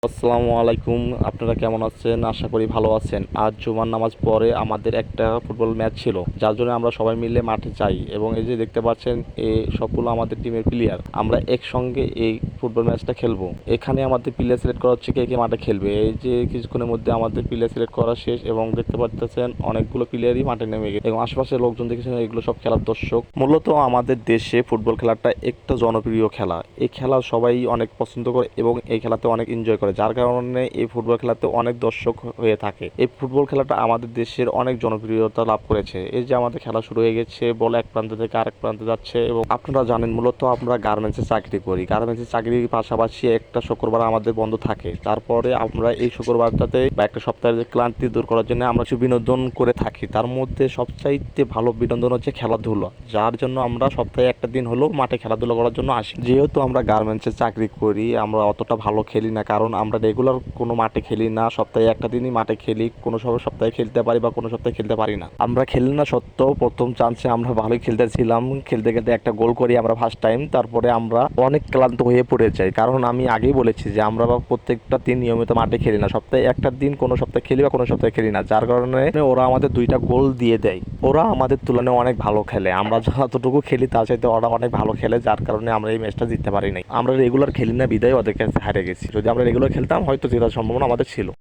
আসসালামু আলাইকুম। আপনারা কেমন আছেন? আশা করি ভালো আছেন। আজ জুমার নামাজ পরে আমাদের একটা ফুটবল ম্যাচ ছিল, যার জন্য আমরা সবাই মিলে মাঠে যাই এবং এই যে দেখতে পাচ্ছেন এই সবগুলো আমাদের টিমের প্লেয়ার। আমরা একসঙ্গে এই ফুটবল ম্যাচটা খেলবো। এখানে আমাদের প্লেয়ার সিলেক্ট করা হচ্ছে কে কে মাঠে খেলবে। এই যে কিছুক্ষণের মধ্যে আমাদের প্লেয়ার সিলেক্ট করা শেষ এবং দেখতে পাচ্ছেন অনেকগুলো প্লেয়ারই মাঠে নেমে গেছে এবং আশেপাশের লোকজন দেখেছেন এগুলো সব খেলার দর্শক। মূলত আমাদের দেশে ফুটবল খেলাটা একটা জনপ্রিয় খেলা। এই খেলা সবাই অনেক পছন্দ করে এবং এই খেলাতে অনেক এনজয় করে, যার কারণে এই ফুটবল খেলাতে অনেক দর্শক হয়ে থাকে। এই ফুটবল খেলাটা আমাদের দেশের অনেক জনপ্রিয়তা লাভ করেছে। এই যে আমাদের খেলা শুরু হয়ে গেছে, বল এক প্রান্ত থেকে আরেক প্রান্তে যাচ্ছে এবং আপনারা জানেন মূলত আমরা গার্মেন্টসে চাকরি করি। গার্মেন্টসের চাকরির পাশাপাশি একটা শুক্রবার আমাদের বন্ধ থাকে। তারপরে আমরা এই শুক্রবারটাতে বা একটা সপ্তাহের ক্লান্তি দূর করার জন্য আমরা কিছু বিনোদন করে থাকি। তার মধ্যে সবচাইতে ভালো বিনোদন হচ্ছে খেলাধুলা, যার জন্য আমরা সপ্তাহে একটা দিন হলেও মাঠে খেলাধুলা করার জন্য আসি। যেহেতু আমরা গার্মেন্টসে চাকরি করি, আমরা অতটা ভালো খেলি না, কারণ আমরা রেগুলার কোনো মাঠে খেলি না। সপ্তাহে একটা দিনই মাঠে খেলি, কোনো সময় সপ্তাহে খেলতে পারি বা কোনো সপ্তাহে খেলতে পারি না। আমরা খেলি না সত্ত্বেও প্রথম চান্সে আমরা ভালোই খেলতেছিলাম। খেলতে খেলতে একটা গোল করি আমরা ফার্স্ট টাইম। তারপরে আমরা অনেক ক্লান্ত হয়ে পড়ে যাই, কারণ আমি আগেই বলেছি যে আমরা প্রত্যেকটা দিন নিয়মিত মাঠে খেলি না। সপ্তাহে একটা দিন কোনো সপ্তাহে খেলি বা কোনো সপ্তাহে খেলি না, যার কারণে ওরা আমাদের দুইটা গোল দিয়ে দেয়। ওরা আমাদের তুলনায় অনেক ভালো খেলে, আমরা যতটুকু খেলি তার চাইতে ওরা অনেক ভালো খেলে, যার কারণে আমরা এই ম্যাচটা জিততে পারি নাই। আমরা রেগুলার খেলি না বিদায় ওদের কাছে হারে গেছি। যদি আমরা রেগুলার খেলতাম হয়তো জেতার সম্ভাবনা আমাদের ছিল।